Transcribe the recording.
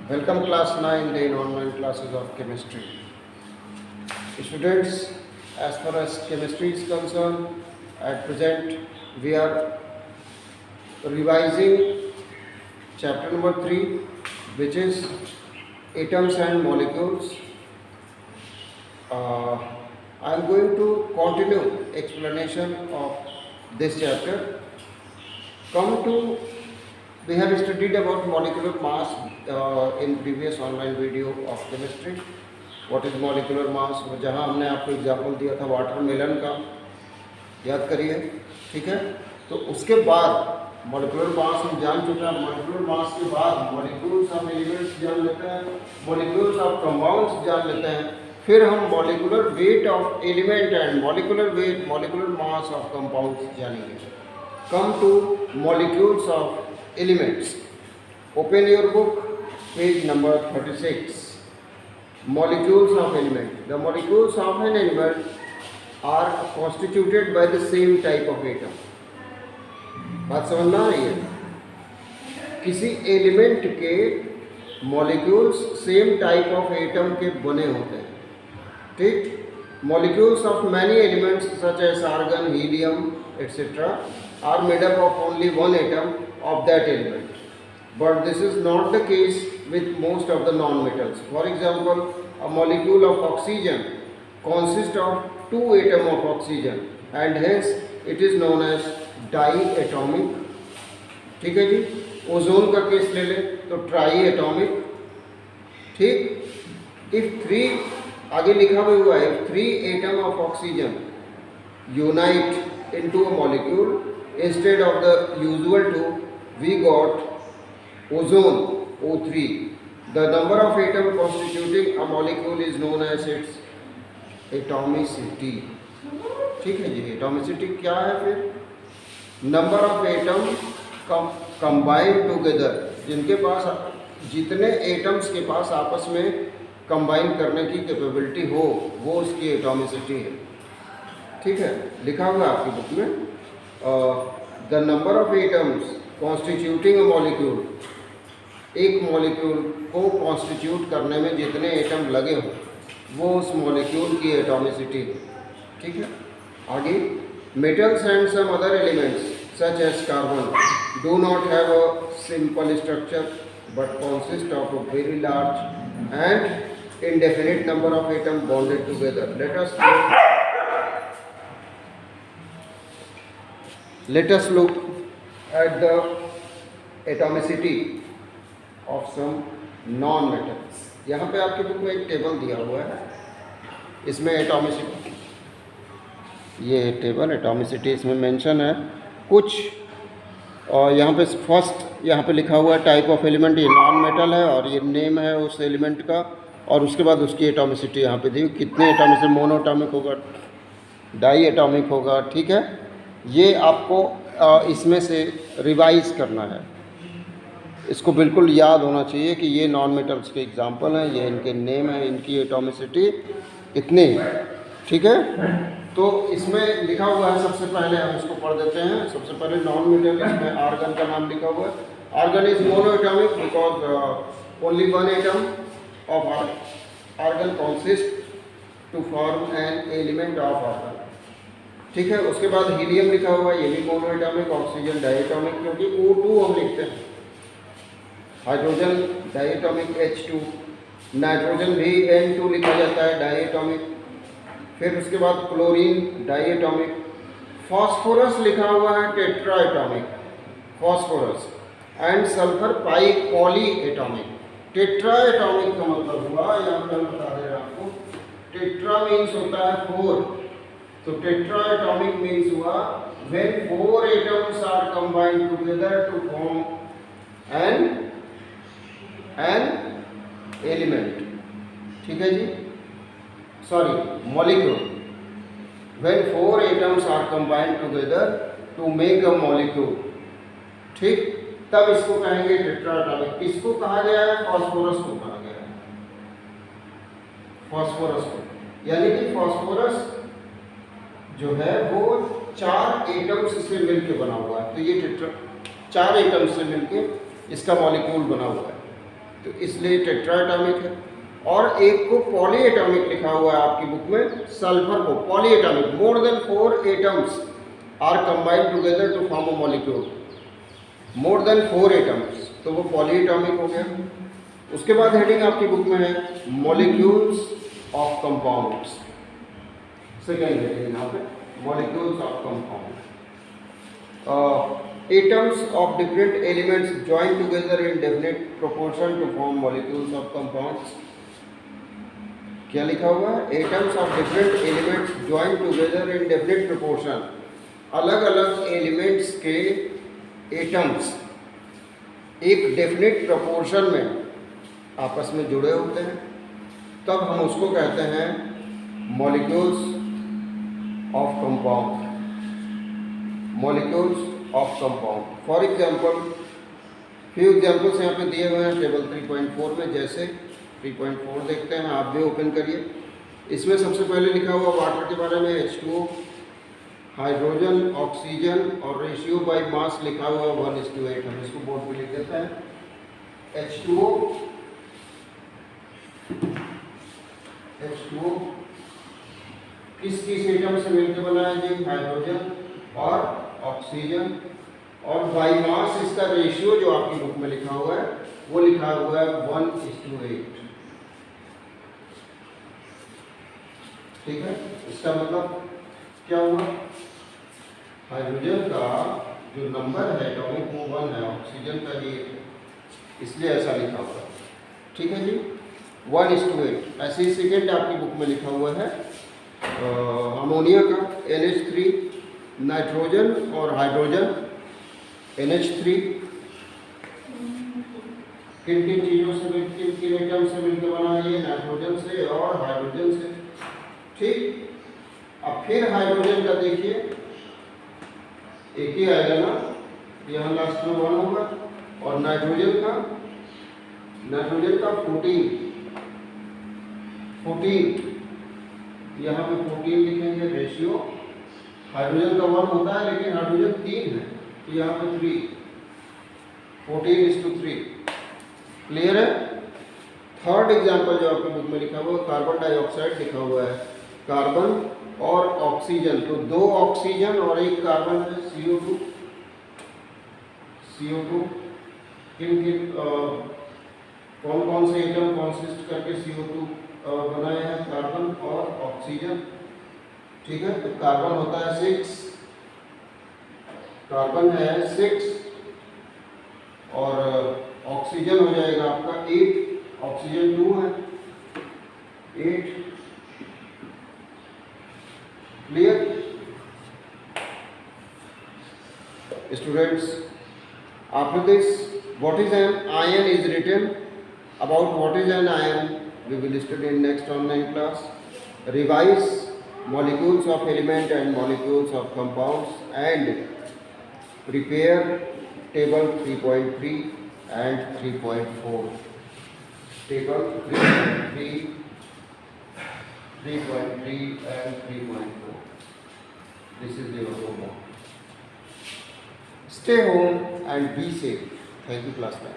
Welcome class 9 in online classes of chemistry. Students, as far as chemistry is concerned, at present we are revising chapter number 3, which is atoms and molecules. I am going to continue explanation of this chapter. We have studied about molecular mass in previous online video of chemistry. What is molecular mass? जहाँ हमने आपको example दिया था watermelon का, याद करिए, ठीक है। तो उसके बाद मॉलिक्यूलर मास हम जान चुके हैं। मॉलिक्यूलर मास के बाद मॉलिक्यूल्स ऑफ एलिमेंट्स जान लेते हैं, मॉलिक्यूल्स ऑफ कंपाउंड्स जान लेते हैं, फिर हम molecular weight of element and molecular mass of compounds जानेंगे। Come to molecules of elements. Open your book, page number 36. Molecules of element. The molecules of an element are constituted by the same type of atom. बात समझ में आ रही है? किसी element के molecules same type of atom के बने होते हैं, ठीक। Molecules of many elements such as argon, helium, etc. are made up of only one atom of that element. But this is not the case with most of the non-metals. For example, a molecule of oxygen consists of two atoms of oxygen and hence it is known as diatomic. ठीक है जी। Ozone का case ले ले तो ट्राईएटॉमिक, ठीक। If three, आगे लिखा हुआ है, if three atoms of oxygen unite into a molecule instead of the usual two, we got ozone, O3. The number of atoms constituting a molecule is known as its atomicity. ठीक है जी। Atomicity क्या है? फिर number of atom combined together, जिनके पास जितने atoms के पास आपस में कंबाइन करने की कैपेबिलिटी हो, वो उसकी एटॉमिसिटी है, ठीक है। लिखा हुआ आपकी बुक में the number of atoms constituting a molecule, एक मॉलिक्यूल को कॉन्स्टिट्यूट करने में जितने एटम लगे हों वो उस मॉलिक्यूल की एटॉमिसिटी है, ठीक है। आगे, metals and some other elements such as carbon do not have a simple structure but consist of a very large and indefinite number of atoms bonded together. Let us look at the atomicity of some non-metals. यहाँ पे आपके book में एक table दिया हुआ है, इसमें atomicity, ये टेबल एटॉमिसिटी इसमें मेंशन है कुछ। और यहाँ पे फर्स्ट यहाँ पे लिखा हुआ है टाइप ऑफ एलिमेंट, ये नॉन मेटल है और ये नेम है उस एलिमेंट का, और उसके बाद उसकी एटॉमिसिटी यहाँ पे दी, कितने एटॉमिसिटी, मोनोटॉमिक होगा, डाई एटॉमिक होगा, ठीक है। ये आपको इसमें से रिवाइज करना है, इसको बिल्कुल याद होना चाहिए कि ये नॉन मेटल्स के एग्जांपल हैं, ये इनके नेम है, इनकी एटॉमिसिटी इतनी, ठीक है। तो इसमें लिखा हुआ है, सबसे पहले हम इसको पढ़ देते हैं। सबसे पहले नॉन मेटल, इसमें आर्गन का नाम लिखा हुआ है। Argon is monoatomic because only one atom of argon consists to form an element of argon, ठीक है। उसके बाद हीलियम लिखा हुआ है, ये भी मोनोएटॉमिक, ऑक्सीजन डायटॉमिक, क्योंकि O2 हम लिखते हैं, हाइड्रोजन डायटॉमिक H2, नाइट्रोजन भी N2 लिखा जाता है डायटॉमिक। फिर उसके बाद क्लोरीन डायटॉमिक, फॉस्फोरस लिखा हुआ है टेट्राएटॉमिक, फॉस्फोरस, एंड सल्फर पाई पॉलीएटॉमिक। टेट्राएटॉमिक का मतलब हुआ, यहाँ पर बता दे रहा आपको, टेट्रा मीन्स होता है 4, तो टेट्राएटॉमिक मीन्स हुआ when 4 atoms are combined together to form an element, ठीक है जी, sorry molecule. When 4 atoms are combined together to make a molecule, ठीक, तब इसको कहेंगे टेट्राएटॉमिक। किसको कहा गया है? फॉस्फोरस को कहा गया है, फॉस्फोरस को। यानी कि फॉस्फोरस जो है वो 4 एटम्स से मिलकर बना हुआ है, तो ये 4 एटम्स से मिलकर इसका मॉलिक्यूल बना हुआ है, तो इसलिए टेट्रा एटॉमिक है। और एक को पॉली एटॉमिक लिखा हुआ है आपकी बुक में, सल्फर को polyatomic, more than 4 atoms are combined together to form a molecule, more than 4 atoms, तो वो पॉली एटॉमिक हो गया। उसके बाद हेडिंग आपकी बुक में है molecules of compounds, second heading यहाँ पे molecules of compound. Atoms of different elements join together in definite proportion to form molecules of compounds। क्या लिखा हुआ है? Atoms of different elements join together in definite proportion। अलग अलग elements के atoms एक डेफिनेट प्रोपोर्शन में आपस में जुड़े होते हैं, तब हम उसको कहते हैं molecules of compound, molecules of compound. For example, few examples यहाँ पे दिए हुए हैं टेबल 3.4 में। जैसे 3.4 देखते हैं, आप भी ओपन करिए। इसमें सबसे पहले लिखा हुआ वाटर के बारे में, H2O, हाइड्रोजन, ऑक्सीजन और रेशियो बाय मास लिखा हुआ 1:8। हम इसको बोर्ड पे लिख देते हैं। H2O किस किस एटम से मिलकर बना है जी? हाइड्रोजन और ऑक्सीजन, और बाई मास इसका रेशियो जो आपकी बुक में लिखा हुआ है वो लिखा हुआ है 1:8। ठीक है, इसका मतलब क्या हुआ? हाइड्रोजन का जो नंबर है एटॉमिक वो 1 है, ऑक्सीजन का ये है, इसलिए ऐसा लिखा हुआ है। ठीक है जी, 1:8। ऐसे ही सेकेंड आपकी बुक में लिखा हुआ है अमोनिया का NH3, नाइट्रोजन और हाइड्रोजन NH3 किन किन चीज़ों से, किन किन एटम से मिलकर बना है? ये नाइट्रोजन से और हाइड्रोजन से। ठीक, अब फिर हाइड्रोजन का देखिए, एक ही आएगा ना, यहाँ लास्ट में 1 होगा। और नाइट्रोजन का 14 यहाँ पे 14 लिखेंगे रेशियो। हाइड्रोजन का 1 होता है लेकिन हाइड्रोजन 3 है, तो यहाँ पे 3, 14:3। क्लियर है? थर्ड एग्जाम्पल जो आपकी बुक में लिखा हुआ है, कार्बन डाइऑक्साइड लिखा हुआ है, कार्बन और ऑक्सीजन, तो 2 ऑक्सीजन और 1 कार्बन है, CO2। किन किन कौन कौन से एटम कॉन्सिस्ट करके CO2 बनाए हैं? कार्बन और ऑक्सीजन। ठीक है, तो कार्बन होता है 6, कार्बन है 6 और ऑक्सीजन हो जाएगा आपका 8, ऑक्सीजन 2 है, 8। Clear? Students, after this, what is an ion is written. About what is an ion we will study in next online class. Revise molecules of element and molecules of compounds and prepare table 3.3 and 3.4. Table 3.3 and 3.4. This is your homework. Stay home and be safe. Thank you, class 9.